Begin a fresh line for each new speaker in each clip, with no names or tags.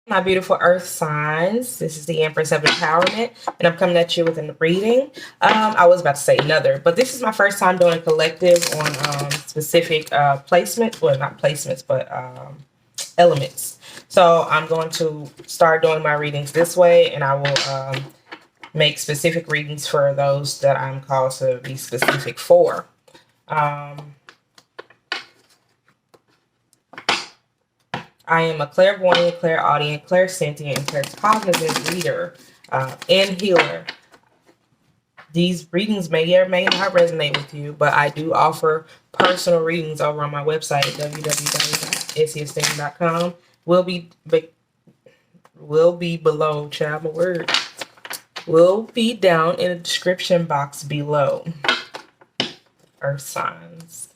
My beautiful earth signs. This is the Empress of Empowerment, and I'm coming at you with a reading. I was about to say another, but this is my first time doing a collective on specific placements. Well, not placements, but elements. So I'm going to start doing my readings this way, and I will make specific readings for those that I'm called to be specific for. I am a clairvoyant, clairaudient, clairsentient, and claircognizant reader and healer. These readings may or may not resonate with you, but I do offer personal readings over on my website at www.etsystem.com. Will be below, child, my word. Will be down in the description box below. Earth signs.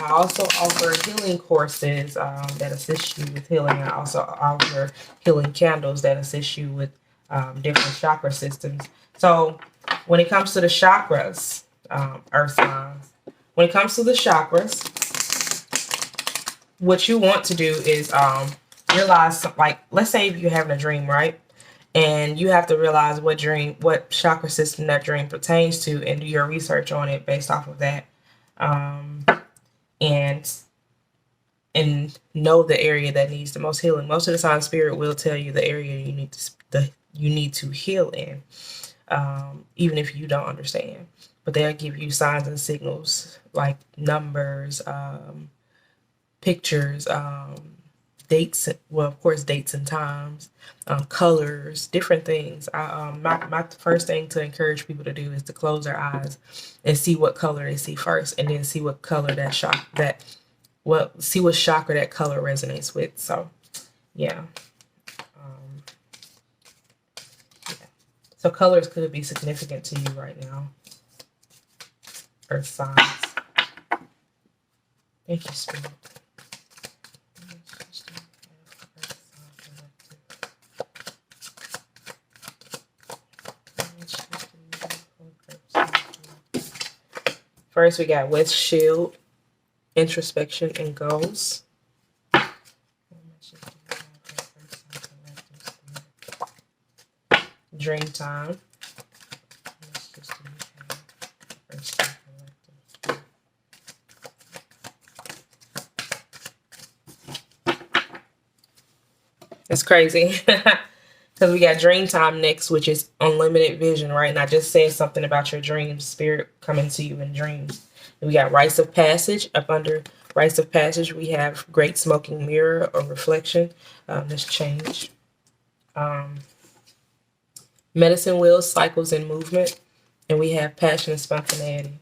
I also offer healing courses that assist you with healing. I also offer healing candles that assist you with different chakra systems. So when it comes to the chakras, earth signs, when it comes to the chakras, what you want to do is realize, like, let's say if you're having a dream, right? And you have to realize what chakra system that dream pertains to and do your research on it based off of that. And know the area that needs the most healing. Most of the time, spirit will tell you the area you need to heal in, even if you don't understand. But they'll give you signs and signals like numbers, pictures, dates. Well, of course, dates and times, colors, different things. My first thing to encourage people to do is to close their eyes and see what color they see first, and then see what color see what chakra that color resonates with. So, yeah. So colors could be significant to you right now. Earth signs. Thank you, Spirit. First, we got with shield, introspection, and goals. Dream time. It's crazy because we got dream time next, which is unlimited vision, right? And I just said something about your dreams, spirit coming to you in dreams. And we got rites of passage. Up under rites of passage, we have great smoking mirror or reflection. Let's change. Medicine wheels, cycles, and movement. And we have passion and spontaneity.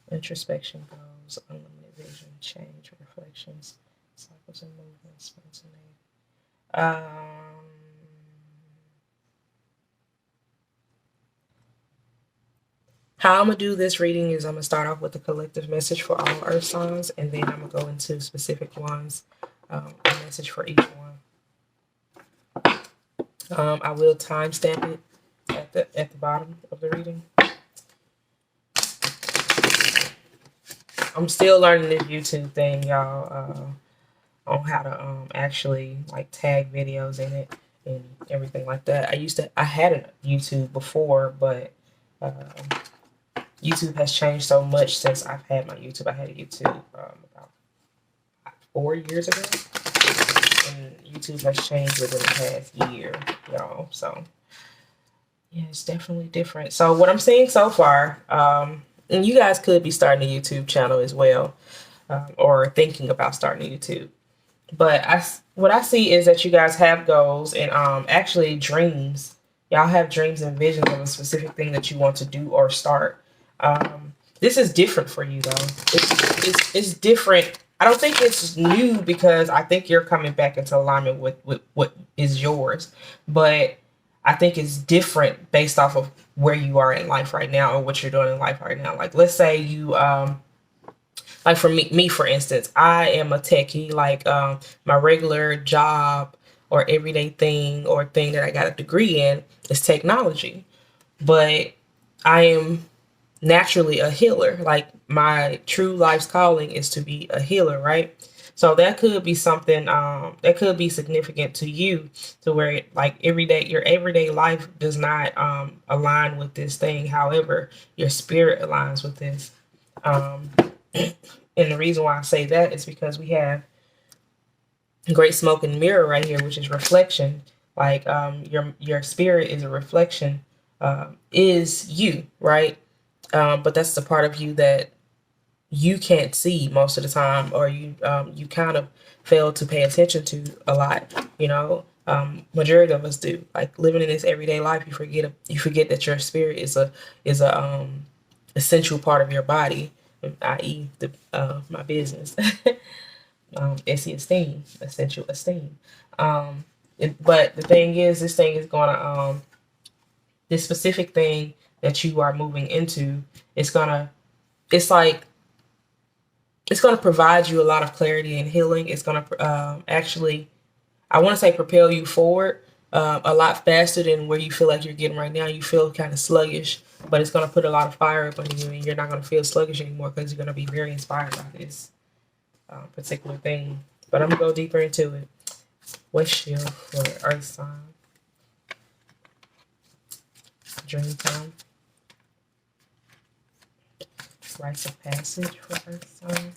Introspection, goals, unlimited vision, change, reflections, cycles and movements, spontaneity. How I'm going to do this reading is I'm going to start off with a collective message for all earth signs, and then I'm going to go into specific ones, a message for each one. I will timestamp it at the bottom of the reading. I'm still learning this YouTube thing, y'all, on how to actually like tag videos in it and everything like that. I had a YouTube before, but YouTube has changed so much since I've had my YouTube. I had a YouTube about 4 years ago, and YouTube has changed within the past year, y'all. So yeah, it's definitely different. So what I'm seeing so far, and you guys could be starting a YouTube channel as well, or thinking about starting a YouTube. But what I see is that you guys have goals and actually dreams. Y'all have dreams and visions of a specific thing that you want to do or start. This is different for you, though. It's different. I don't think it's new because I think you're coming back into alignment with what is yours. But I think it's different based off of where you are in life right now or what you're doing in life right now. Like, let's say you, like for me, for instance, I am a techie, like my regular job or everyday thing or thing that I got a degree in is technology. But I am naturally a healer. Like my true life's calling is to be a healer, right? So that could be something that could be significant to you, to where like your everyday life does not align with this thing. However, your spirit aligns with this. Um, and the reason why I say that is because we have great smoke and mirror right here, which is reflection. Like your spirit is a reflection, is you, right? But that's the part of you that you can't see most of the time, or you kind of fail to pay attention to a lot. Majority of us do. Like living in this everyday life, you forget that your spirit is a essential part of your body, i.e. the my business. It's esteem, essential esteem. But the thing is, this thing is gonna this specific thing that you are moving into, it's gonna it's like it's gonna provide you a lot of clarity and healing. It's gonna actually, I want to say, propel you forward a lot faster than where you feel like you're getting right now. You feel kind of sluggish, but it's gonna put a lot of fire up on you, and you're not gonna feel sluggish anymore because you're gonna be very inspired by this particular thing. But I'm gonna go deeper into it. What's shield for Earth sign? Dream time. Rites of passage for Earth sign.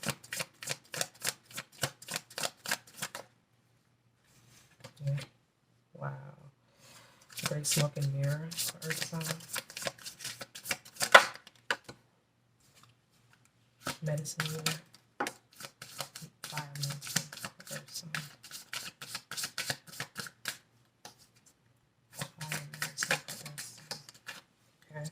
Yeah. Wow. Great smoke and mirror for Earth sign. Medicine wheel. Fire medicine for Earth sign. Fire medicine for Earth sign. Okay.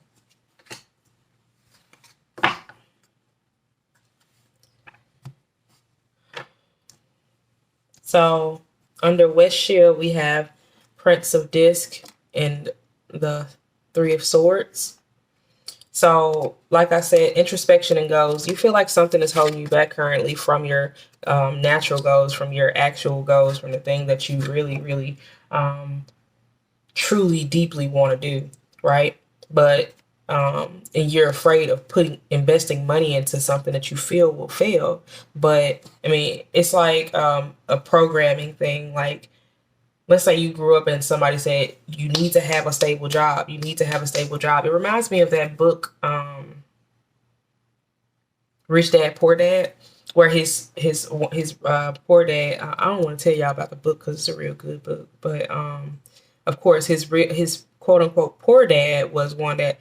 So under West Shield, we have Prince of Disc and the Three of Swords. So, like I said, introspection and goals. You feel like something is holding you back currently from your natural goals, from your actual goals, from the thing that you really, really, truly, deeply want to do, right? But and you're afraid of investing money into something that you feel will fail. But I mean, it's like a programming thing. Like, let's say you grew up and somebody said you need to have a stable job. You need to have a stable job. It reminds me of that book, Rich Dad Poor Dad, where his poor dad. I don't want to tell y'all about the book because it's a real good book, but of course his quote unquote poor dad was one that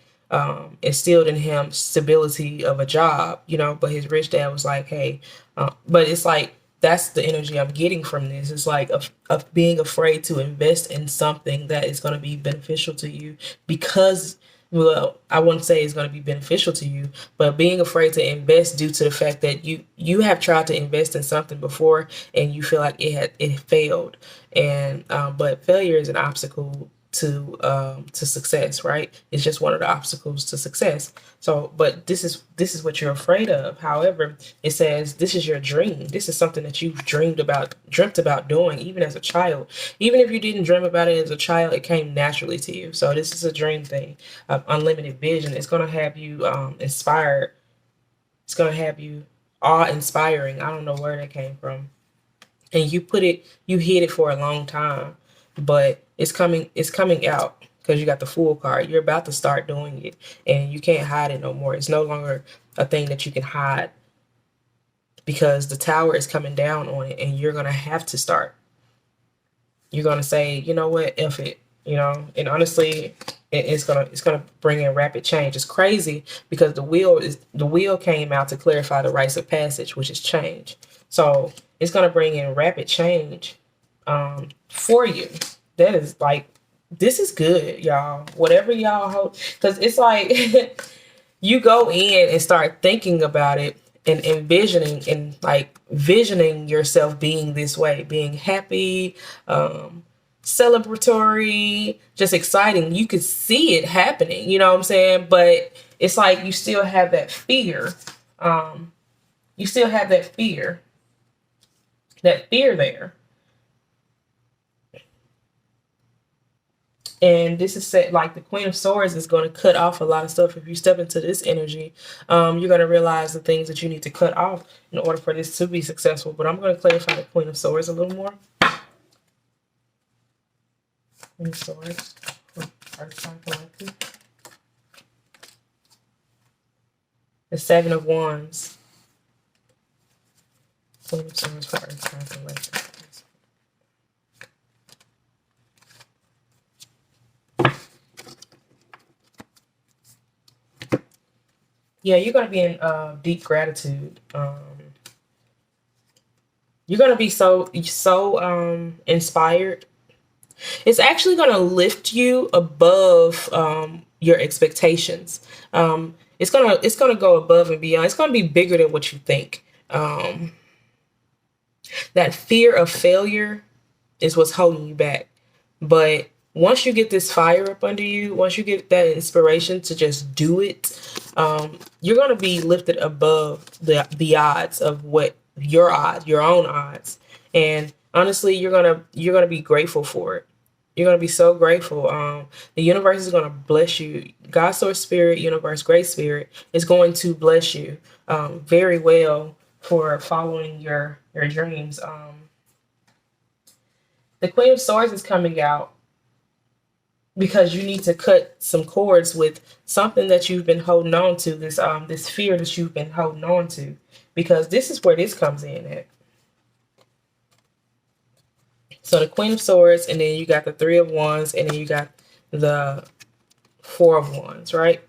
instilled in him stability of a job, But his rich dad was like, hey, but it's like that's the energy I'm getting from this. It's like of being afraid to invest in something that is going to be beneficial to you because, well, I wouldn't say it's going to be beneficial to you, but being afraid to invest due to the fact that you have tried to invest in something before and you feel like it failed, and but failure is an obstacle to success, right? It's just one of the obstacles to success. So, but this is what you're afraid of. However, it says this is your dream. This is something that you've dreamt about doing, even as a child. Even if you didn't dream about it as a child, it came naturally to you. So this is a dream thing, unlimited vision. It's gonna have you inspired. It's gonna have you awe-inspiring. I don't know where that came from, and you hid it for a long time, but it's coming out because you got the Fool card. You're about to start doing it, and you can't hide it no more. It's no longer a thing that you can hide because the tower is coming down on it, and you're gonna have to start. You're gonna say, you know what, F it, and honestly, it's gonna bring in rapid change. It's crazy because the wheel came out to clarify the rites of passage, which is change. So it's gonna bring in rapid change for you. That is like, this is good, y'all. Whatever y'all hope, because it's like you go in and start thinking about it and envisioning and like visioning yourself being this way, being happy, celebratory, just exciting. You could see it happening, you know what I'm saying? But it's like you still have that fear. You still have that fear there. And this is set like the Queen of Swords is going to cut off a lot of stuff. If you step into this energy, you're going to realize the things that you need to cut off in order for this to be successful. But I'm going to clarify the Queen of Swords a little more. Queen of Swords, Earth sign collective. The Seven of Wands. Queen of Swords for Earth sign collective. Yeah, you're going to be in deep gratitude. You're going to be so inspired. It's actually going to lift you above your expectations. It's gonna go above and beyond. It's going to be bigger than what you think. That fear of failure is what's holding you back. But once you get this fire up under you, once you get that inspiration to just do it, you're going to be lifted above the odds of what your own odds. And honestly, you're gonna be grateful for it. You're going to be so grateful. The universe is going to bless you. God, Source, Spirit, Universe, Great Spirit is going to bless you very well for following your dreams. The Queen of Swords is coming out because you need to cut some cords with something that you've been holding on to, this fear that you've been holding on to, because this is where this comes in at. So the Queen of Swords, and then you got the Three of Wands, and then you got the Four of Wands, right?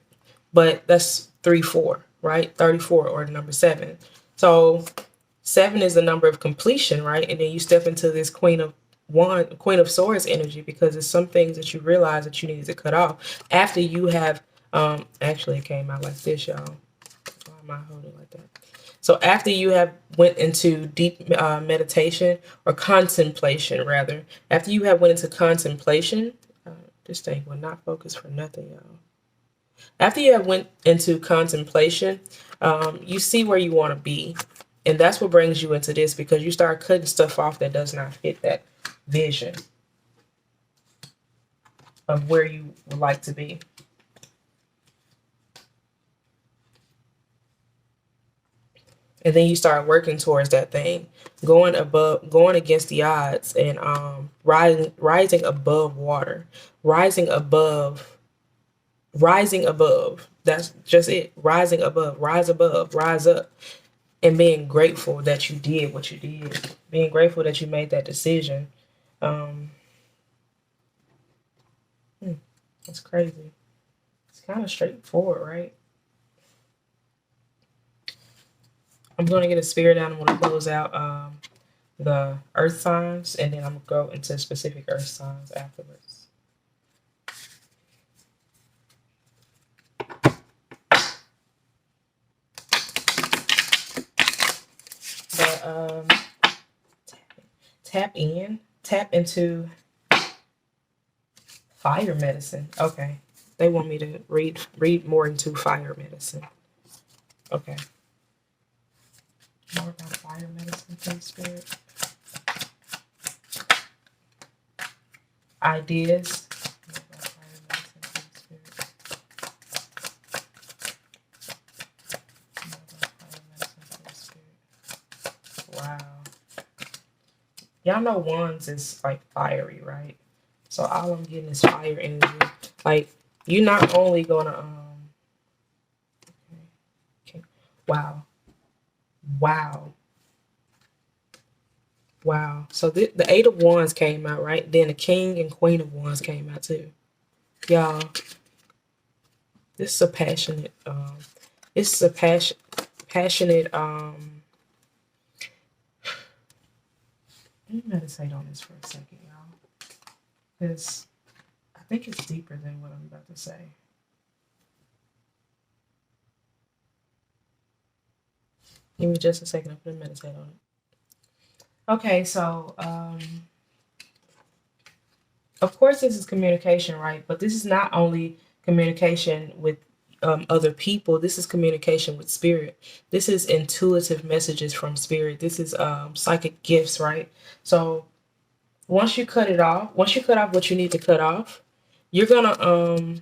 But that's 3-4, right? 34, or number 7. So 7 is the number of completion, right? And then you step into this Queen of Swords energy, because there's some things that you realize that you needed to cut off after you have actually it came out like this, y'all. Why am I holding like that? So after you have went into deep meditation, or contemplation rather, after you have went into contemplation, this thing will not focus for nothing, y'all. After you have went into contemplation, you see where you want to be. And that's what brings you into this, because you start cutting stuff off that does not fit that vision of where you would like to be. And then you start working towards that thing, going against the odds, and rising above water, rising above. That's just it. Rising above, rise up, and being grateful that you did what you did, being grateful that you made that decision. That's crazy. It's kind of straightforward, right? I'm going to get a spirit down. I'm going to close out the earth signs, and then I'm going to go into specific earth signs afterwards. But tap into fire medicine. Okay. They want me to read more into fire medicine. Okay. More about fire medicine, please, Spirit. Ideas. More about fire medicine, please, Spirit. More about fire medicine, please, Spirit. Wow. Y'all know wands is like fiery, right? So all I'm getting is fire energy. Like, you're not only gonna okay. Wow. So the Eight of Wands came out, right? Then the King and Queen of Wands came out too. Y'all, this is a passionate passionate let me meditate on this for a second, y'all, because I think it's deeper than what I'm about to say. Give me just a second. I'm going to meditate on it. Okay, so, of course, this is communication, right? But this is not only communication with other people. This is communication with spirit. This is intuitive messages from spirit. This is psychic gifts, right? So once you cut off what you need to cut off, you're gonna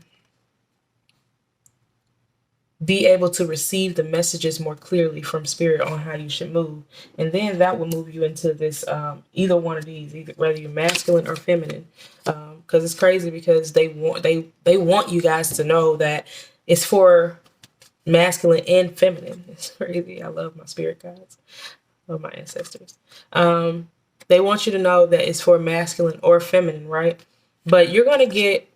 be able to receive the messages more clearly from spirit on how you should move, and then that will move you into this either one of these, either whether you're masculine or feminine, because it's crazy because they want you guys to know that it's for masculine and feminine. It's crazy. I love my spirit guides, love my ancestors. They want you to know that it's for masculine or feminine, right? But you're going to get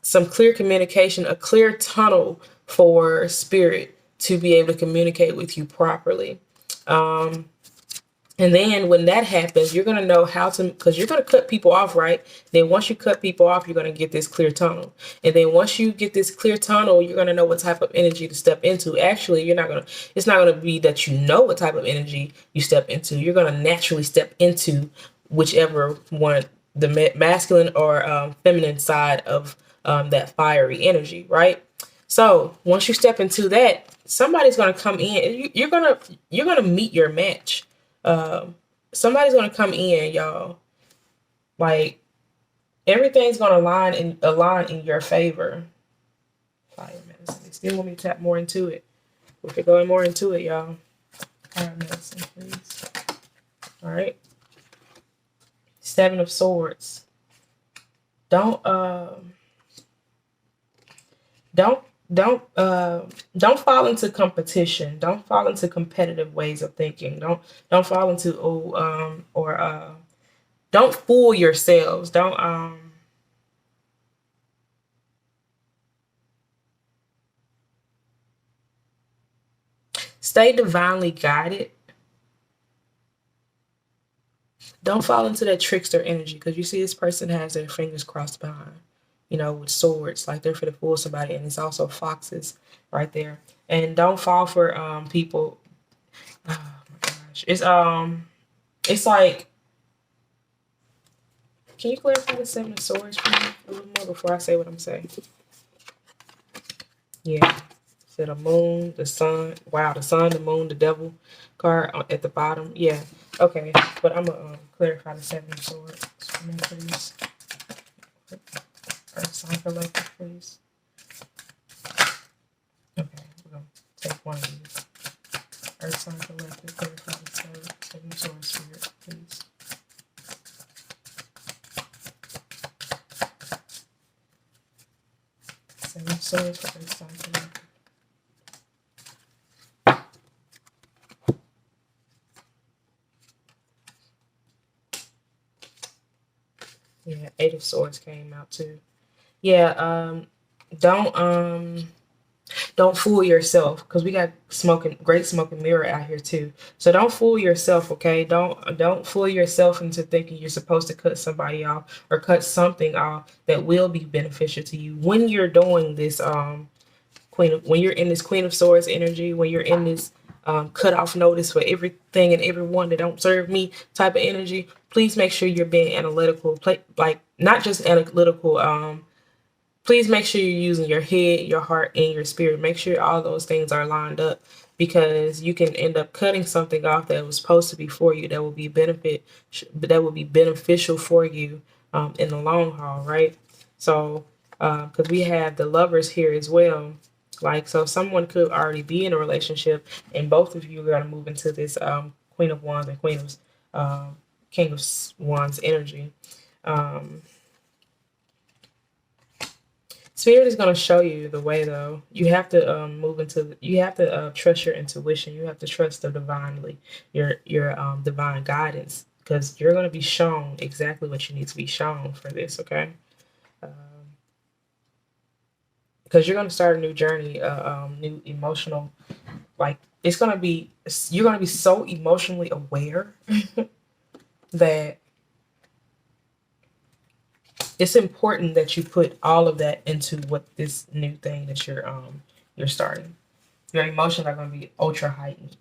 some clear communication, a clear tunnel for spirit to be able to communicate with you properly. And then when that happens, you're going to know how to, because you're going to cut people off, right? Then once you cut people off, you're going to get this clear tunnel. And then once you get this clear tunnel, you're going to know what type of energy to step into. Actually, it's not going to be that you know what type of energy you step into. You're going to naturally step into whichever one, the masculine or feminine side of that fiery energy, right? So once you step into that, somebody's going to come in. You're gonna meet your match. Somebody's gonna come in, y'all. Like everything's gonna align in your favor. Fire medicine. They still want me to tap more into it. We could go more into it, y'all. Fire medicine, please. All right. 7 of Swords. Don't fall into competition. Don't fall into competitive ways of thinking. Don't fall into don't fool yourselves. Don't stay divinely guided. Don't fall into that trickster energy, because you see this person has their fingers crossed behind, with swords, like they're for to fool somebody, and it's also foxes right there. And don't fall for people. Oh my gosh, it's like, can you clarify the 7 of Swords for me a little more before I say what I'm saying? Yeah, so the moon, the sun. Wow, the sun, the moon, the devil card at the bottom. Yeah, okay, but I'm gonna clarify the 7 of Swords for me, please. Earth sign collective, please. Okay, we're gonna take one of these. Earth sign collective, clarify the 7 of Swords spirit, please. Seven Swords for Earth sign collective. Yeah, 8 of Swords came out too. Yeah, don't fool yourself, because we got great smoke and mirror out here too. So don't fool yourself, okay? Don't fool yourself into thinking you're supposed to cut somebody off or cut something off that will be beneficial to you when you're doing this when you're in this Queen of Swords energy, when you're in this cut off notice for everything and everyone that don't serve me type of energy. Please make sure you're being analytical, like not just analytical. Please make sure you're using your head, your heart, and your spirit. Make sure all those things are lined up, because you can end up cutting something off that was supposed to be for you, that will be beneficial for you in the long haul, right? So, because we have the Lovers here as well. Like, so someone could already be in a relationship, and both of you are going to move into this Queen of Wands and King of Wands energy. Spirit is going to show you the way, though. You have to you have to trust your intuition. You have to trust the your divine guidance, because you're going to be shown exactly what you need to be shown for this, okay? Because you're going to start a new journey, new emotional, like you're going to be so emotionally aware that it's important that you put all of that into what this new thing that you're starting. Your emotions are going to be ultra heightened.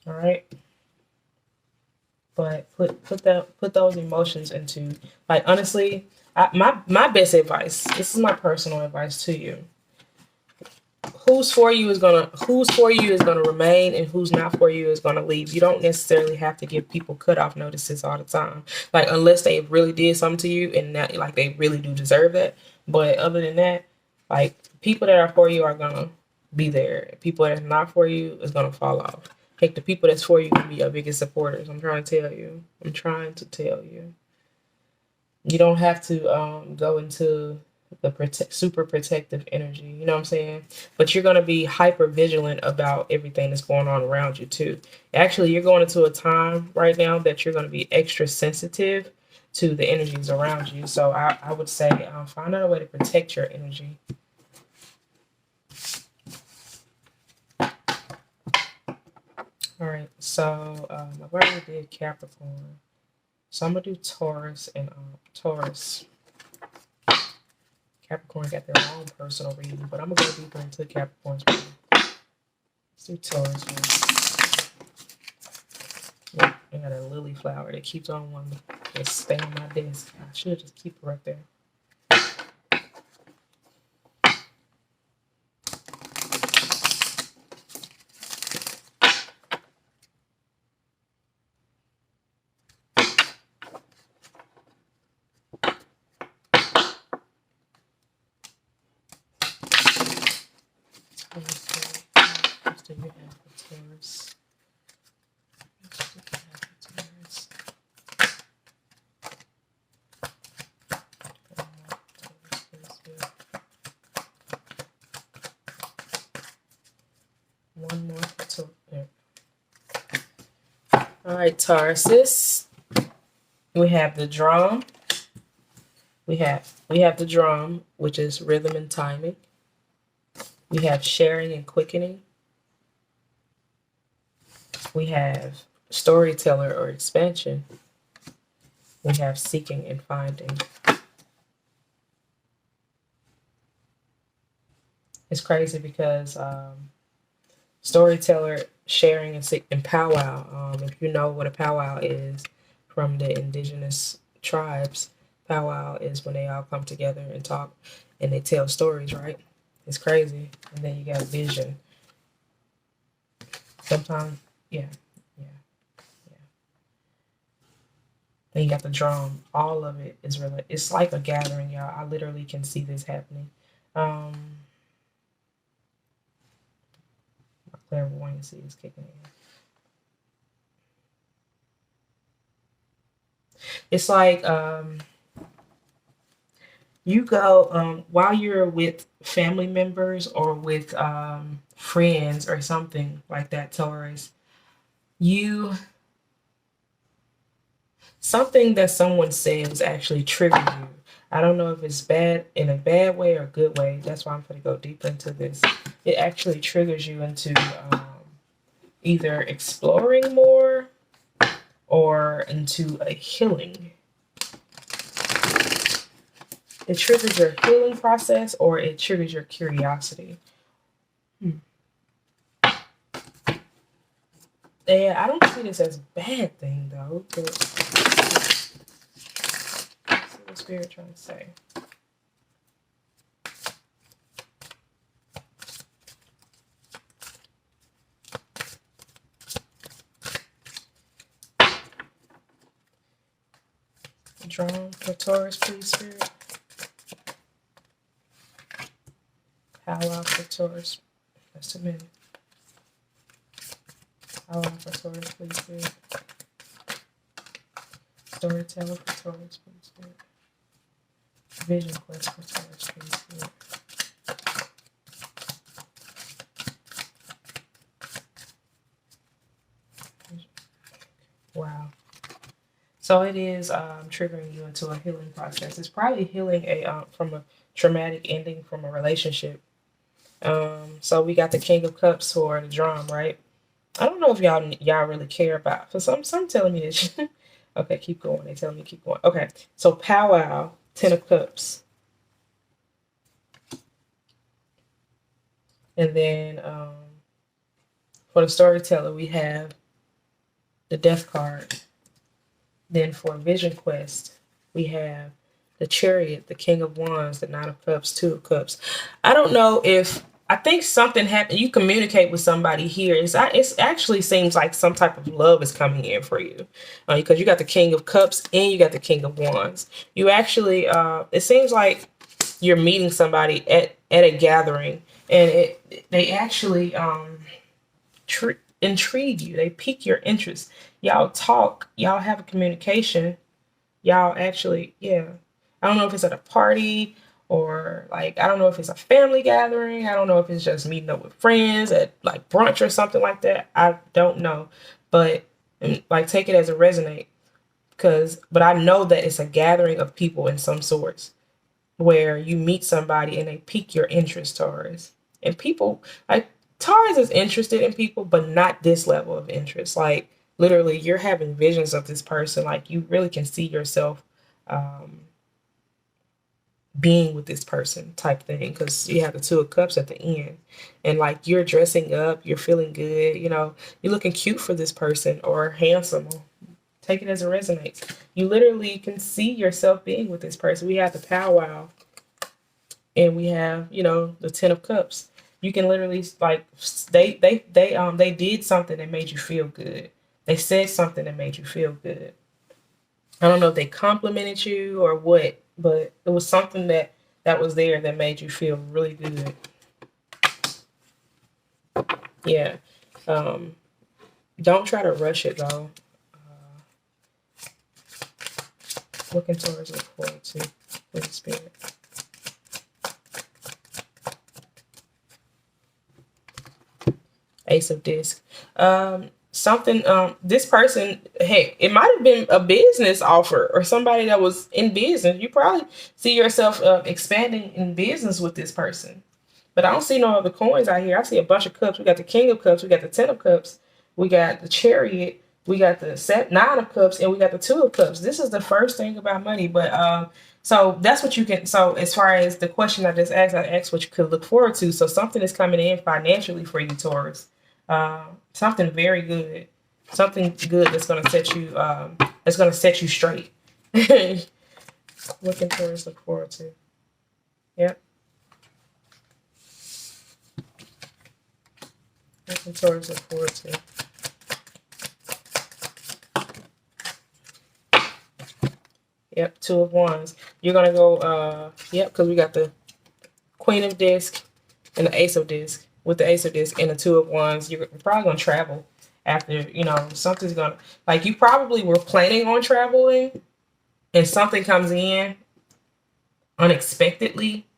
All right. But put those emotions into, like, honestly, my best advice. This is my personal advice to you. who's for you is gonna remain, and who's not for you is gonna leave. You don't necessarily have to give people cutoff notices all the time, like unless they really did something to you and that like they really do deserve that. But other than that, like people that are for you are gonna be there. People that are not for you is gonna fall off. Heck, the people that's for you can be your biggest supporters. I'm trying to tell you. I'm trying to tell you. You don't have to go into the super protective energy. You know what I'm saying? But you're going to be hyper vigilant about everything that's going on around you too. Actually, you're going into a time right now that you're going to be extra sensitive to the energies around you. So I would say find out a way to protect your energy. All right. So I've already did Capricorn. So I'm going to do Taurus and Taurus. Capricorn got their own personal reading, but I'm going to go deeper into Capricorn's reading. Let's do Taurus first. Look, I got a lily flower that keeps on wanting to just stay on my desk. I should just keep it right there. One more for Taurus. All right, Taurus. We have the drum. We have the drum, which is rhythm and timing. We have sharing and quickening. We have storyteller or expansion. We have seeking and finding. It's crazy because storyteller, sharing, and powwow. If you know what a powwow is from the indigenous tribes, powwow is when they all come together and talk and they tell stories, right? It's crazy. And then you got vision. Sometimes, yeah. Then you got the drum. All of it is really, it's like a gathering, y'all. I literally can see this happening. My clairvoyancy is kicking in. It's like you go while you're with family members or with friends or something like that, Taurus, something that someone says actually triggers you. I don't know if it's bad in a bad way or good way. That's why I'm going to go deeper into this. It actually triggers you into either exploring more or into a healing. It triggers your healing process or it triggers your curiosity. Yeah, I don't see this as a bad thing though. But let's see what Spirit trying to say. Drum for Taurus, please, Spirit. Powwow for Taurus. Just a minute. Powwow for Taurus, please, Spirit. Storyteller for Taurus, please, Spirit. Vision quest for Taurus, please, Spirit. Wow. So it is triggering you into a healing process. It's probably healing from a traumatic ending from a relationship. So we got the King of Cups for the drum, right? I don't know if y'all really care about. For some telling me this. Okay, keep going. They tell me keep going. Okay, so powwow, 10 of Cups, and then for the storyteller we have the Death card. Then for Vision Quest we have the Chariot, the King of Wands, the Nine of Cups, Two of Cups. I don't know if I think something happened. You communicate with somebody here. It's actually seems like some type of love is coming in for you, because you got the King of Cups and you got the King of Wands. You actually, it seems like you're meeting somebody at a gathering, and they actually intrigue you. They pique your interest. Y'all talk. Y'all have a communication. Y'all actually, yeah. I don't know if it's at a party or like, I don't know if it's a family gathering. I don't know if it's just meeting up with friends at like brunch or something like that. I don't know. But like, take it as a resonate, but I know that it's a gathering of people in some sorts where you meet somebody and they pique your interest, Taurus. And people, like, Taurus is interested in people, but not this level of interest. Like, literally, you're having visions of this person. Like, you really can see yourself being with this person type thing, because you have the Two of Cups at the end. And, like, you're dressing up, you're feeling good, you're looking cute for this person, or handsome. Take it as it resonates. You literally can see yourself being with this person. We have the powwow, and we have, the Ten of Cups. You can literally, like, they did something that made you feel good. They said something that made you feel good. I don't know if they complimented you or what, but it was something that was there that made you feel really good. Yeah. Don't try to rush it though. Looking towards look forward to with the spirit. Ace of Disc. Something, this person, hey, it might have been a business offer or somebody that was in business. You probably see yourself expanding in business with this person. But I don't see no other coins out here. I see a bunch of cups. We got the King of Cups. We got the Ten of Cups. We got the Chariot. We got the Nine of Cups. And we got the Two of Cups. This is the first thing about money. But so that's what you can. So as far as the question I just asked, I asked what you could look forward to. So something is coming in financially for you, Taurus. Something very good. Something good that's going to set you straight. Looking towards, look forward to. Yep. Looking towards, look forward to. Yep, Two of Wands. You're going to go, yep, because we got the Queen of Disc and the Ace of Disc. With the Ace of Disc and the Two of Wands, you're probably going to travel after, something's going to, like, you probably were planning on traveling and something comes in unexpectedly.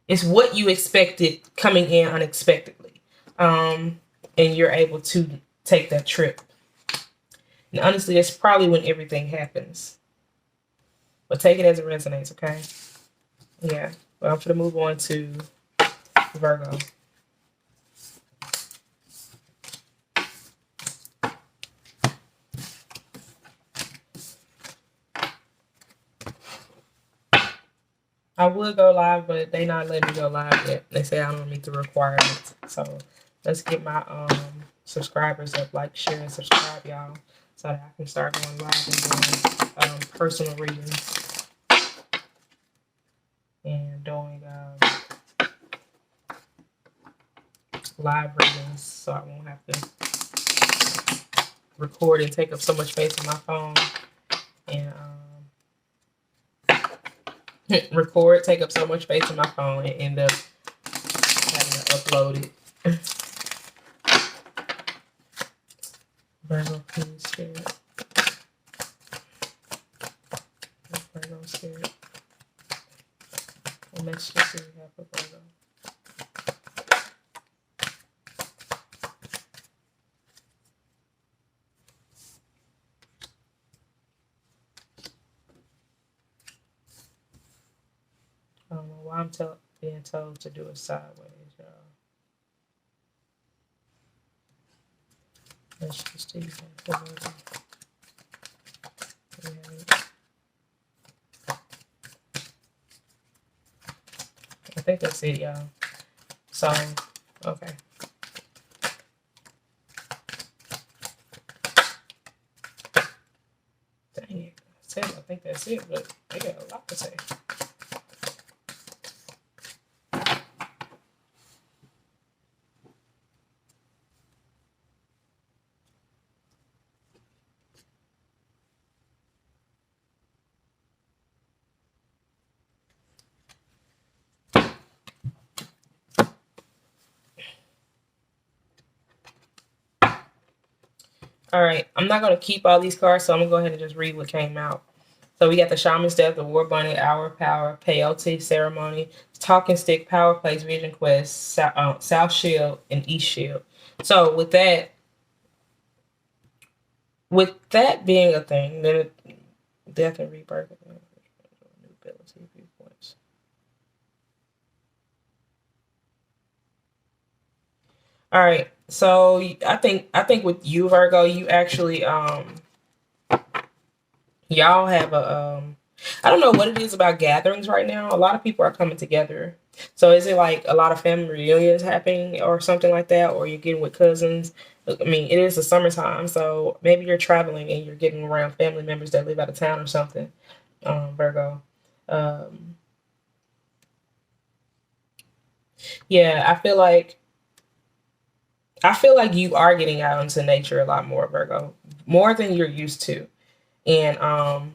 It's what you expected coming in unexpectedly. And you're able to take that trip. And honestly, that's probably when everything happens. But take it as it resonates, okay? Yeah. Well, I'm going to move on to Virgo. I would go live, but they not letting me go live yet. They say I don't meet the requirements. So let's get my subscribers up. Like, share, and subscribe, y'all, so that I can start going live and doing personal readings and doing live readings, so I won't have to record and take up so much space on my phone and record, take up so much space on my phone, and end up having to upload it. Virgo, please, spirit. Virgo, spirit. What messages do we have for Virgo? I don't know why I'm being told to do it sideways, y'all. Let's just do that. I think that's it, y'all. So, okay. Dang it. I think that's it, but they got a lot to say. All right, I'm not going to keep all these cards, so I'm going to go ahead and just read what came out. So we got the Shaman's Death, the War Bunny, Hour of Power, Peyote Ceremony, Talking Stick, Power Plays, Vision Quest, South Shield, and East Shield. So with that being a thing, then Death and Rebirth, new ability, viewpoints. All right, so I think with you, Virgo, you actually y'all have a I don't know what it is about gatherings right now. A lot of people are coming together. So is it like a lot of family reunions happening or something like that, or you're getting with cousins? I mean, it is the summertime, so maybe you're traveling and you're getting around family members that live out of town or something. Virgo. Um, yeah, I feel like you are getting out into nature a lot more, Virgo, more than you're used to, and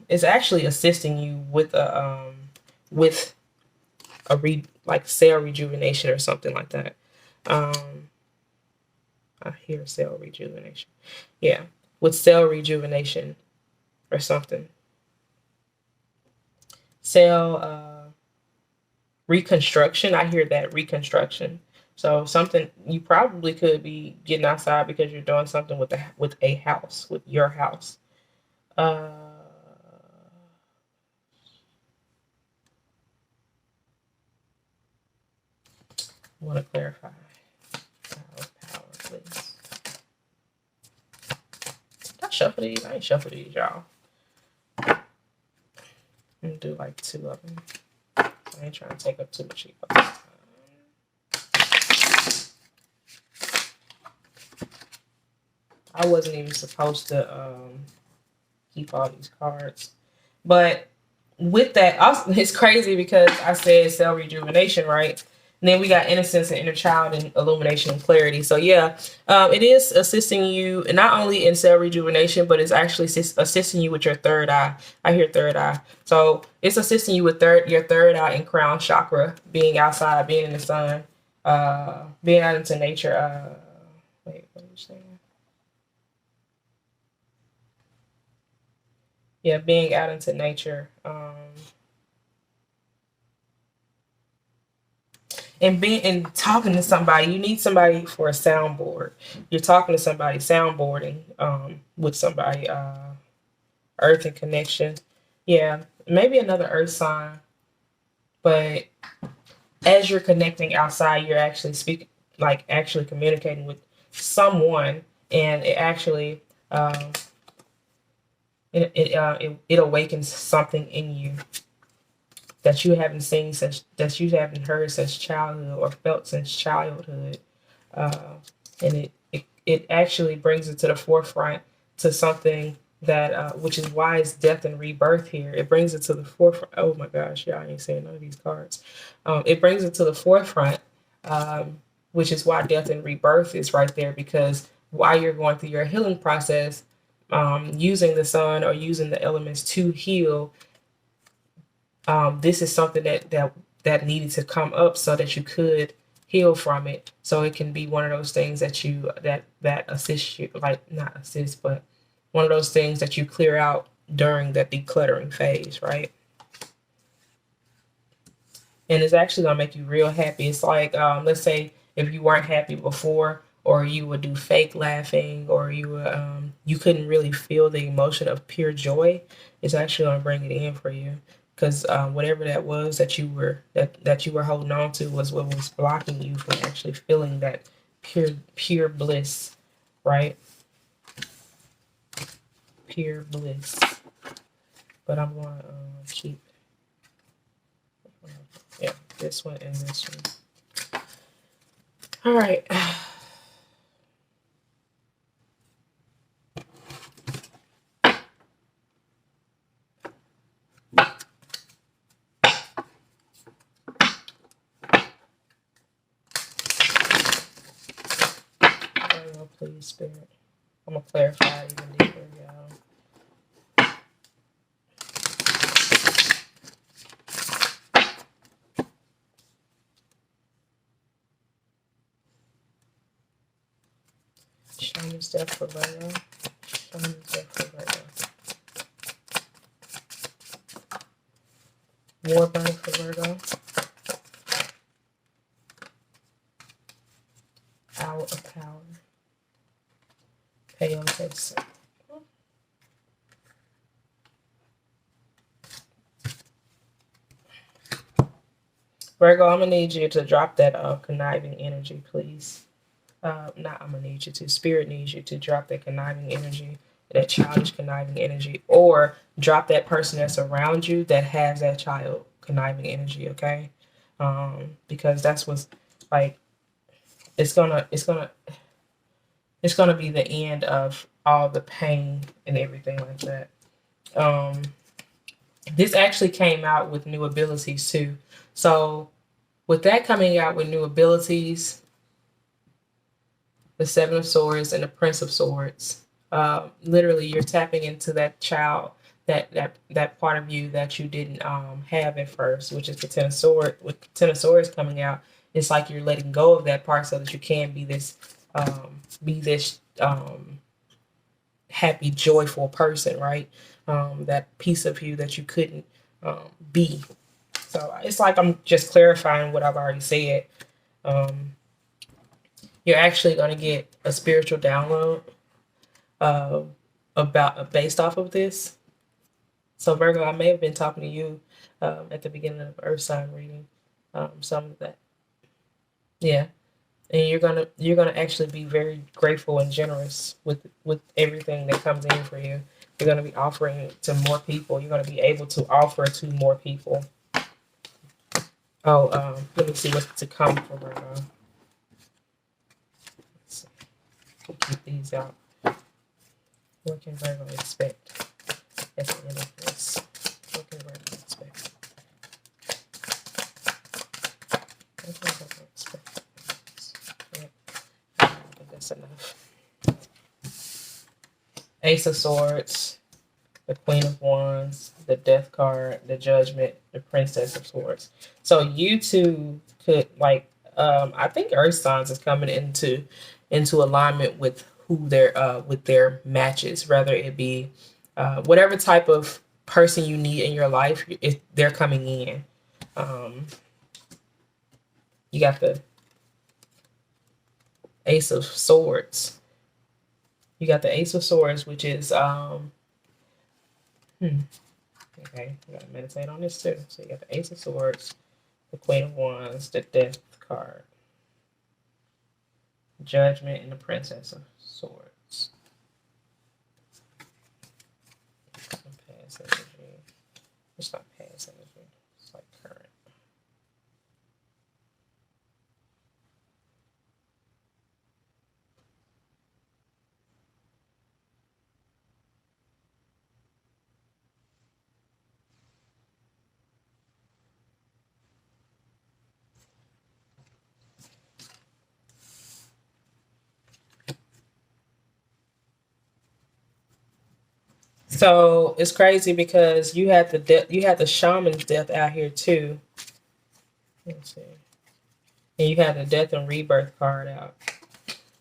it's actually assisting you with a like cell rejuvenation or something like that. Um, I hear cell rejuvenation. Yeah, with cell rejuvenation or something. Cell reconstruction. I hear that reconstruction. So something you probably could be getting outside because you're doing something with a house, with your house. Uh, I want to clarify. Power, please. Did I shuffle these? I ain't shuffle these, y'all. I'm gonna do like two of them. I ain't trying to take up too much of your time. I wasn't even supposed to keep all these cards. But with that, also, it's crazy because I said cell rejuvenation, right? And then we got innocence and inner child and illumination and clarity. So yeah, it is assisting you not only in cell rejuvenation, but it's actually assisting you with your third eye. I hear third eye. So it's assisting you with your third eye and crown chakra, being outside, being in the sun, being out into nature. Wait, what are you saying? Yeah, being out into nature. And being and talking to somebody. You need somebody for a soundboard. You're talking to somebody, soundboarding with somebody. Earth and connection. Yeah, maybe another earth sign, but as you're connecting outside, you're actually speaking, like actually communicating with someone, and it actually it awakens something in you that you haven't seen since that you haven't heard since childhood or felt since childhood, and it actually brings it to the forefront to something that which is why it's death and rebirth here. It brings it to the forefront. Oh my gosh, y'all ain't saying none of these cards. It brings it to the forefront, which is why death and rebirth is right there, because while you're going through your healing process, using the sun or using the elements to heal, this is something that needed to come up so that you could heal from it. So it can be one of those things that you that assist you, like not assist, but one of those things that you clear out during that decluttering phase, right? And it's actually gonna make you real happy. It's like let's say if you weren't happy before, or you would do fake laughing, or you couldn't really feel the emotion of pure joy. It's actually gonna bring it in for you, because whatever that was that you were holding on to was what was blocking you from actually feeling that pure bliss, right? Pure bliss. But I'm gonna keep yeah this one and this one. All right. Please, Spirit. I'm gonna clarify it even deeper, y'all. Shaman's Death for Virgo. I'm gonna use that for Virgo. Warburton for Virgo. Hour of Power. Peyote. Virgo, I'm gonna need you to drop that conniving energy, please. Not I'm gonna need you to. Spirit needs you to drop that conniving energy, that childish conniving energy, or drop that person that's around you that has that child conniving energy. Okay, because that's what's like. It's gonna be the end of all the pain and everything like that. This actually came out with new abilities too. So with that coming out with new abilities, the Seven of Swords and the Prince of Swords, literally you're tapping into that child, that part of you that you didn't have at first, which is the Ten of Swords. With the Ten of Swords coming out, it's like you're letting go of that part so that you can be this happy, joyful person, right? That piece of you that you couldn't be. So it's like I'm just clarifying what I've already said. You're actually going to get a spiritual download based off of this. So Virgo, I may have been talking to you at the beginning of Earth sign reading, some of that. Yeah. And you're gonna actually be very grateful and generous with everything that comes in for you. You're gonna be offering it to more people. You're gonna be able to offer to more people. Oh, let me see what's to come for Virgo. Let's see. We'll keep these out. What can Virgo expect at the end of this? What can Virgo expect? What can Virgo expect? I think that's enough. Ace of Swords, the Queen of Wands, the Death card, the Judgment, the Princess of Swords. So you two could I think Earth signs is coming into alignment with who with their matches, whether it be whatever type of person you need in your life, they're coming in. You got the Ace of Swords. You got the Ace of Swords, which is okay, you gotta meditate on this too. So you got the Ace of Swords, the Queen of Wands, the Death card, Judgment, and the Princess of Swords. Past energy. It's not past energy. It's like current. So it's crazy because you had the shaman's death out here too. Let's see. And you had the death and rebirth card out.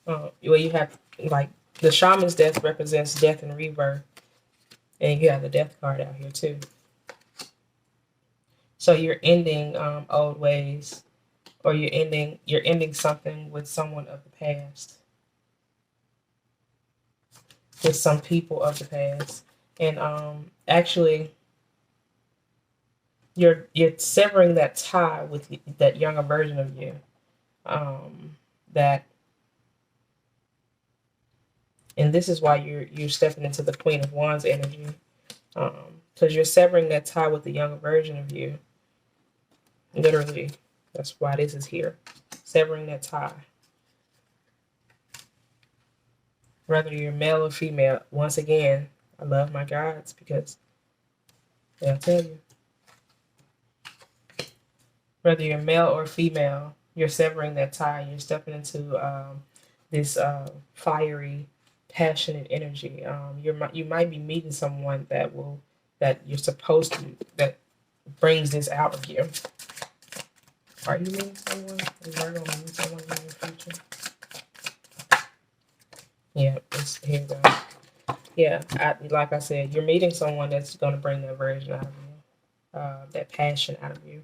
Well, you have like the shaman's death represents death and rebirth, and you have the death card out here too. So you're ending old ways, or you're ending something with someone of the past, with some people of the past. And actually, you're severing that tie with that younger version of you. And this is why you're stepping into the Queen of Wands energy, because you're severing that tie with the younger version of you. Literally, that's why this is here, severing that tie. Whether you're male or female, once again, I love my guides because they'll tell you. Whether you're male or female, you're severing that tie. You're stepping into this fiery, passionate energy. You might be meeting someone that you're supposed to, that brings this out of you. Are you meeting someone? Is Virgo meeting someone in the future? Yeah, here you go. Yeah, like I said, you're meeting someone that's going to bring that version out of you, that passion out of you.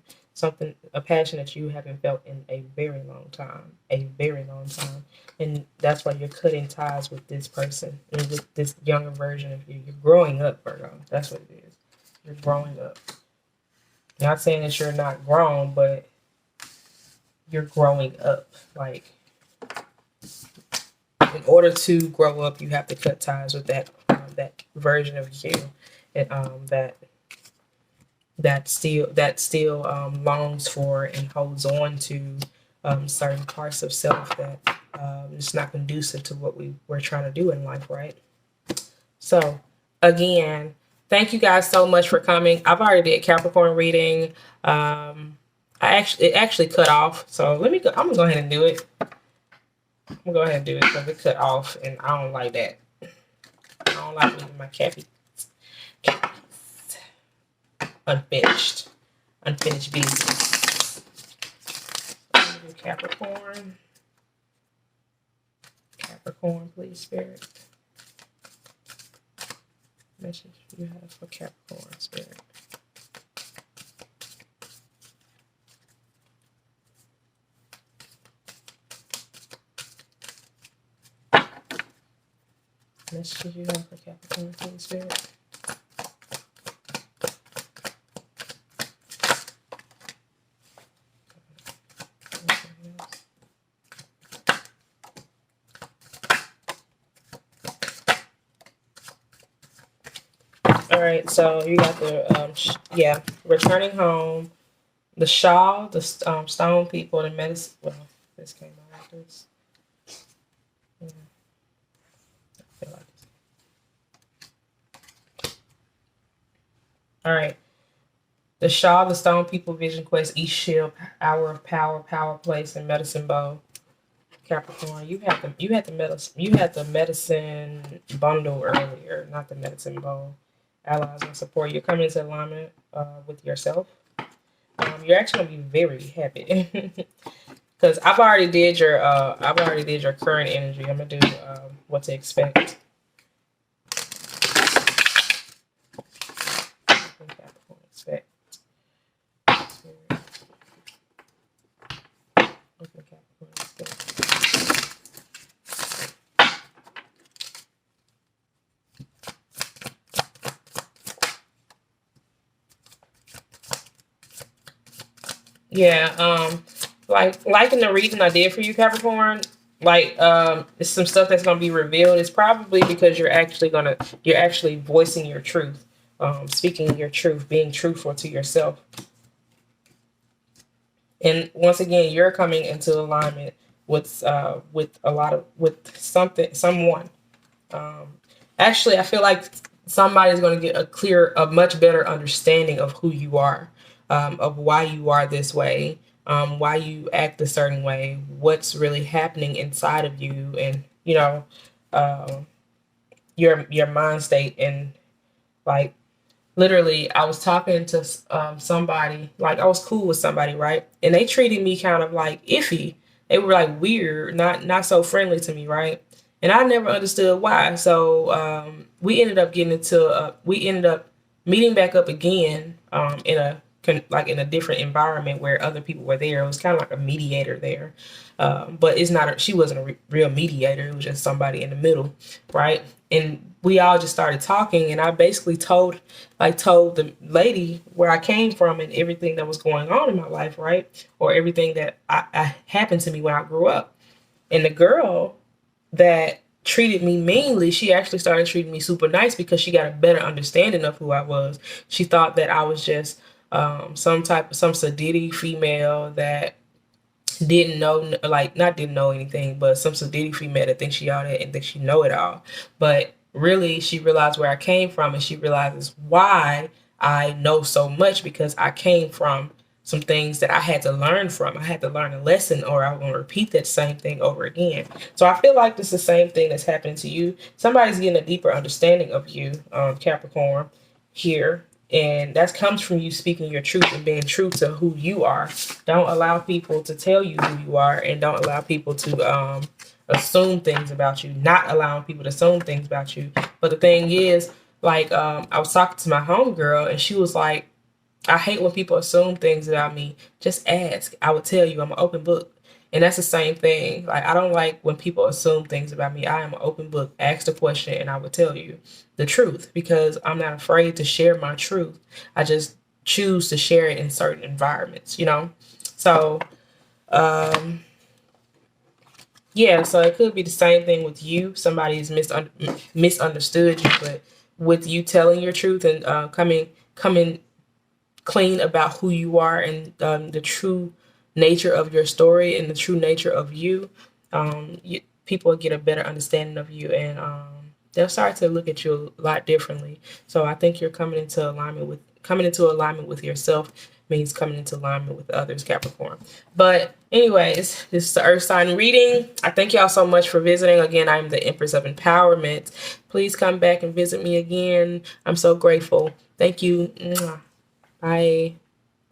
A passion that you haven't felt in a very long time, a very long time. And that's why you're cutting ties with this person and with this younger version of you. You're growing up, Virgo. That's what it is. You're growing up. Not saying that you're not grown, but you're growing up. Like, in order to grow up, you have to cut ties with that version of you, and that still longs for and holds on to certain parts of self that is not conducive to what we're trying to do in life, right? So, again, thank you guys so much for coming. I've already did Capricorn reading. It actually cut off, so let me go. I'm gonna go ahead and do it. I'm gonna go ahead and do it because it cut off, and I don't like that. I don't like leaving my cappies unfinished business. Capricorn, please, Spirit. Message you have for Capricorn, Spirit. Messages you have for Capricorn, please, Spirit. All right, so you got the returning home, the Shaw, the stone people, the medicine. Well, this came out after this. Yeah, I feel like this. All right, the Shaw, the stone people, vision quest, East Shield, hour of power place, and medicine bow. Capricorn, you had the medicine bundle earlier, not the medicine bowl. Allies and support. You're coming into alignment with yourself. You're actually gonna be very happy because I've already did your current energy. I'm gonna do what to expect. Capricorn expect. Capricorn expect. Yeah, like in the reading I did for you, Capricorn, it's some stuff that's gonna be revealed. It's probably because you're actually voicing your truth, speaking your truth, being truthful to yourself. And once again, you're coming into alignment with someone. Actually, I feel like somebody's going to get a much better understanding of who you are, of why you are this way, why you act a certain way, what's really happening inside of you, and your mind state. And like literally, I was talking to somebody, like I was cool with somebody, right? And they treated me kind of like iffy. They were like weird, not so friendly to me, right? And I never understood why. So we ended up meeting back up again in a different environment where other people were there. It was kind of like a mediator there, but she wasn't a real mediator. It was just somebody in the middle, right? And we all just started talking, and I basically told the lady where I came from and everything that was going on in my life, right? Or everything that I happened to me when I grew up. And the girl that treated me meanly, she actually started treating me super nice because she got a better understanding of who I was. She thought that I was just some sedity female that didn't know, like, not didn't know anything, but some sedity female that thinks she all that and thinks she know it all. But really, she realized where I came from, and she realizes why I know so much, because I came from some things that I had to learn from. I had to learn a lesson, or I was going to repeat that same thing over again. So I feel like this is the same thing that's happening to you. Somebody's getting a deeper understanding of you, Capricorn, here. And that comes from you speaking your truth and being true to who you are. Don't allow people to tell you who you are, and don't allow people to assume things about you. Not allowing people to assume things about you. But the thing is, like, I was talking to my homegirl, and she was like, I hate when people assume things about me. Just ask. I would tell you I'm an open book. And that's the same thing. Like, I don't like when people assume things about me. I am an open book. Ask the question and I will tell you the truth, because I'm not afraid to share my truth. I just choose to share it in certain environments, you know? So, yeah, so it could be the same thing with you. Somebody's misunderstood you, but with you telling your truth and coming clean about who you are and the true nature of your story and the true nature of you, people get a better understanding of you, and they'll start to look at you a lot differently. So I think you're coming into alignment with yourself means coming into alignment with others, Capricorn. But anyways, this is the Earth sign reading. I thank y'all so much for visiting. Again, I'm the Empress of Empowerment. Please come back and visit me again. I'm so grateful. Thank you. Bye.